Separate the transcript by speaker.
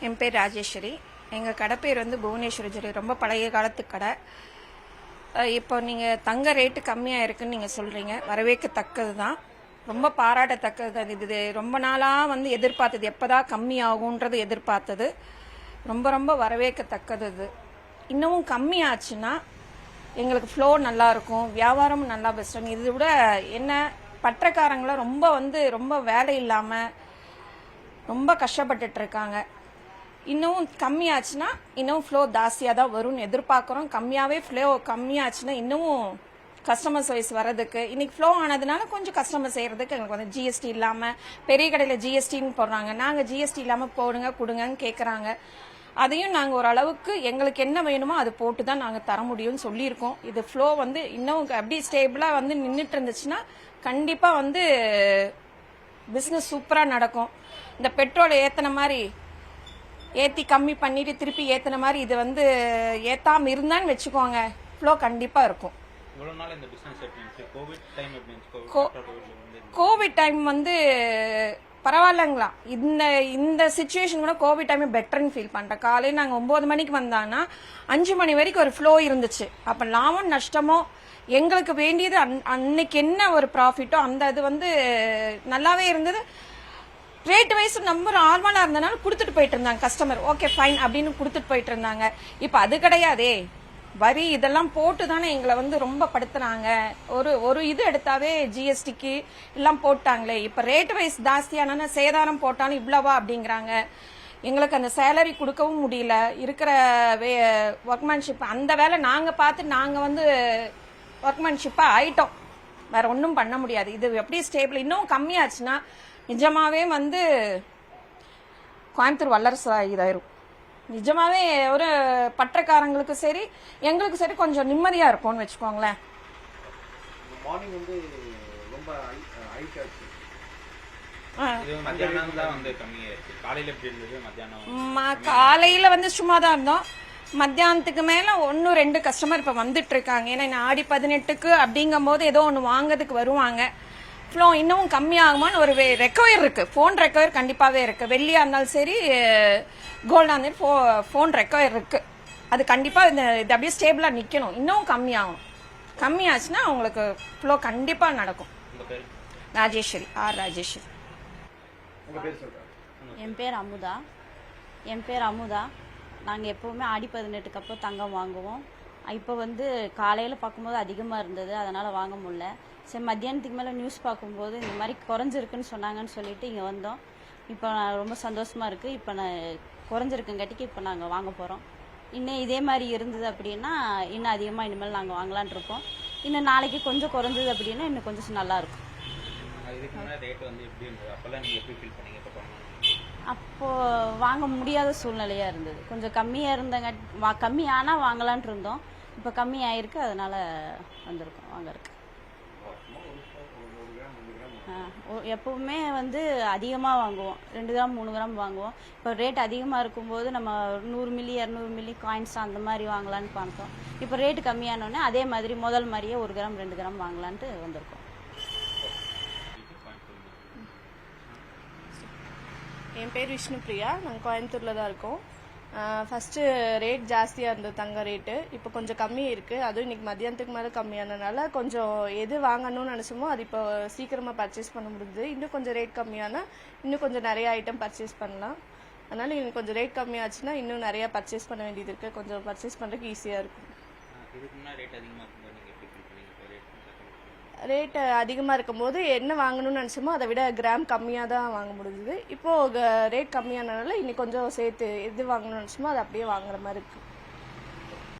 Speaker 1: என் பேர் ராஜேஸ்வரி. எங்கள் கடை பேர் வந்து புவனேஸ்வரி ஜுவல்லரி. ரொம்ப பழைய காலத்து கடை. இப்போ நீங்கள் தங்க ரேட்டு கம்மியாக இருக்குன்னு நீங்கள் சொல்கிறீங்க, வரவேற்கத்தக்கது தான், ரொம்ப பாராட்டத்தக்கது தான். இது ரொம்ப நாளாக வந்து எதிர்பார்த்தது, எப்போதான் கம்மியாகுன்றது எதிர்பார்த்தது. ரொம்ப ரொம்ப வரவேற்கத்தக்கது. இது இன்னமும் கம்மியாச்சுன்னா எங்களுக்கு ஃப்ளோ நல்லாயிருக்கும், வியாபாரமும் நல்லா பெஸ்ட்டாக. இது விட என்ன, பட்டக்காரங்களாம் ரொம்ப வேலை இல்லாமல் ரொம்ப கஷ்டப்பட்டுட்டு இருக்காங்க. இன்னும் கம்மியாச்சுன்னா இன்னும் ஃப்ளோ ஜாஸ்தியாக தான் வரும்னு எதிர்பார்க்குறோம். கம்மியாகவே ஃப்ளோ கம்மியாச்சுன்னா இன்னமும் கஸ்டமர் சர்வீஸ் வர்றதுக்கு, இன்னைக்கு ஃப்ளோ ஆனதுனால கொஞ்சம் கஸ்டமர் செய்கிறதுக்கு எங்களுக்கு வந்து ஜிஎஸ்டி இல்லாமல், பெரிய கடையில் ஜிஎஸ்டின்னு போடுறாங்க, நாங்கள் ஜிஎஸ்டி இல்லாமல் போடுங்க கொடுங்கன்னு கேட்குறாங்க. அதையும் நாங்கள் ஓரளவுக்கு எங்களுக்கு என்ன வேணுமோ அது போட்டு தான் நாங்கள் தர முடியும்னு சொல்லியிருக்கோம். இது ஃப்ளோ வந்து இன்னும் அப்படி ஸ்டேபிளாக வந்து நின்றுட்டு இருந்துச்சுன்னா கண்டிப்பாக வந்து பிஸ்னஸ் சூப்பராக நடக்கும். இந்த பெட்ரோல் ஏற்றின மாதிரி ஏற்றி கம்மி பண்ணிட்டு திருப்பி ஏற்றின மாதிரி இது வந்து ஏற்றாமல் இருந்தான்னு வச்சுக்கோங்க, ஃப்ளோ கண்டிப்பாக இருக்கும். கோவிட் டைம் வந்து பரவாயில்லங்களா, இந்த சிச்சுவேஷன் கூட கோவிட் டைம் பெட்டர்னு ஃபீல் பண்ணுறேன். காலையில் நாங்கள் 9 மணிக்கு வந்தாங்கன்னா 5 மணி வரைக்கும் ஒரு ஃப்ளோ இருந்துச்சு. அப்போ லாபம் நஷ்டமோ எங்களுக்கு வேண்டியது அன்னைக்கு என்ன ஒரு ப்ராஃபிட்டோ அந்த இது வந்து நல்லாவே இருந்தது. ரேட் வைஸ் நம்ம நார்மலாக இருந்தனால கொடுத்துட்டு போயிட்டு இருந்தாங்க கஸ்டமர், ஓகே ஃபைன் அப்படின்னு கொடுத்துட்டு போயிட்டு இருந்தாங்க. இப்போ அது கிடையாதே, வரி இதெல்லாம் போட்டு தானே எங்களை வந்து ரொம்ப படுத்துனாங்க. ஒரு இது எடுத்தாவே ஜிஎஸ்டிக்கு எல்லாம் போட்டாங்களே. இப்போ ரேட் வைஸ் ஜாஸ்தியான சேதாரம் போட்டாலும் இவ்வளவா அப்படிங்கிறாங்க. எங்களுக்கு அந்த சேலரி கொடுக்கவும் முடியல. இருக்கிற ஒர்க்மேன்ஷிப் அந்த வேலை நாங்கள் பார்த்து நாங்கள் வந்து ஒர்க்மேன்ஷிப்பாக ஆயிட்டோம், வேற ஒன்றும் பண்ண முடியாது. இது எப்படி ஸ்டேபிள் இன்னும் கம்மியாச்சுன்னா நிஜமாவே வந்து கோயம்புத்தூர் வல்லரசு இதாயிரும். நிஜமாவே ஒரு பட்டக்காரங்களுக்கு சரி எங்களுக்கு சரி கொஞ்சம் நிம்மதியா இருக்கும்னு வச்சுக்கோங்களேன். காலையில வந்து சும்மா தான் இருந்தோம், மத்தியானத்துக்கு மேல 1-2 கஸ்டமர் இப்ப வந்துட்டு இருக்காங்க. ஏன்னா ஆடி 18க்கு அப்படிங்கும் போது ஏதோ ஒன்று வாங்கிறதுக்கு வருவாங்க. ஃப்ளோ இன்னும் கம்மியாகுமான்னு ஒரு ரெக்கவர் இருக்கு, ஃபோன் ரெக்கவர் கண்டிப்பாகவே இருக்கு. வெள்ளியா இருந்தாலும் சரி கோல்டா இருந்தாலும் ஃபோன் ரெக்கவர் இருக்கு. அது கண்டிப்பாக இது அப்படியே ஸ்டேபிளாக நிற்கணும். இன்னும் கம்மியாகும், கம்மியாச்சுன்னா உங்களுக்கு ஃப்ளோ கண்டிப்பாக நடக்கும். ராஜேஸ்வரி, ராஜேஸ்வரி.
Speaker 2: என் பேர் அமுதா. நாங்கள் எப்போவுமே ஆடி 18க்கு அப்போ தங்கம் வாங்குவோம். இப்போ வந்து காலையில் பார்க்கும்போது அதிகமாக இருந்தது, அதனால் வாங்க முடியல. சரி, மத்தியானத்துக்கு மேலே நியூஸ் பார்க்கும்போது இந்த மாதிரி குறைஞ்சிருக்குன்னு சொன்னாங்கன்னு சொல்லிட்டு இங்கே வந்தோம். இப்போ நான் ரொம்ப சந்தோஷமாக இருக்குது. இப்போ நான் குறைஞ்சிருக்குங்காட்டிக்கு இப்போ நாங்கள் வாங்க போகிறோம். இன்னும் இதே மாதிரி இருந்தது அப்படின்னா இன்னும் அதிகமாக இனிமேல் நாங்கள் வாங்கலான் இருக்கோம். இன்னும் நாளைக்கு கொஞ்சம் குறைஞ்சது அப்படின்னா இன்னும் கொஞ்சம் நல்லாயிருக்கும். அப்போது வாங்க முடியாத சூழ்நிலையாக இருந்தது, கொஞ்சம் கம்மியாக இருந்தங்க, கம்மியானால் வாங்கலான் இருந்தோம். இப்போ கம்மியாயிருக்கு, அதனால் வந்திருக்கோம் வாங்கறதுக்கு. எப்பவுமே வந்து அதிகமாக வாங்குவோம், 2 கிராம் 3 கிராம் வாங்குவோம். இப்போ ரேட் அதிகமாக இருக்கும்போது நம்ம 100 மில்லி 200 மில்லி காயின்ஸ் அந்த மாதிரி வாங்கலான்னு பார்த்தோம். இப்போ ரேட்டு கம்மியானோடனே அதே மாதிரி முதல் மாதிரியே 1 கிராம் 2 கிராம் வாங்கலான்ட்டு வந்திருக்கோம்.
Speaker 3: என் பேர் விஷ்ணுபிரியா, நாங்கள் கோயம்புத்தூரில் தான் இருக்கோம். ஃபஸ்ட்டு ரேட் ஜாஸ்தியாக இருந்தது தங்க ரேட்டு, இப்போ கொஞ்சம் கம்மி இருக்குது. அதுவும் இன்றைக்கி மத்தியானத்துக்கு மேலே கம்மியானதுனால கொஞ்சம் எது வாங்கணும்னு நினச்சோமோ அது இப்போ சீக்கிரமாக பர்ச்சேஸ் பண்ண முடியுது. இன்னும் கொஞ்சம் ரேட் கம்மியானா இன்னும் கொஞ்சம் நிறைய ஐட்டம் பர்ச்சேஸ் பண்ணலாம். அதனால் இன்னும் கொஞ்சம் ரேட் கம்மியாச்சுன்னா இன்னும் நிறையா பர்ச்சேஸ் பண்ண வேண்டியது இருக்குது, கொஞ்சம் பர்ச்சேஸ் பண்ணுறதுக்கு ஈஸியாக இருக்கும். ரேட்டு அதிகமாக இருக்கும்போது என்ன வாங்கணும்னு நினச்சோமோ அதை விட கிராம் கம்மியாக தான் வாங்க முடிஞ்சுது. இப்போது ரேட் கம்மியானதுனால இன்னைக்கு கொஞ்சம் சேர்த்து எது வாங்கணும்னு நினச்சோமோ அதை அப்படியே வாங்குற மாதிரி இருக்குது.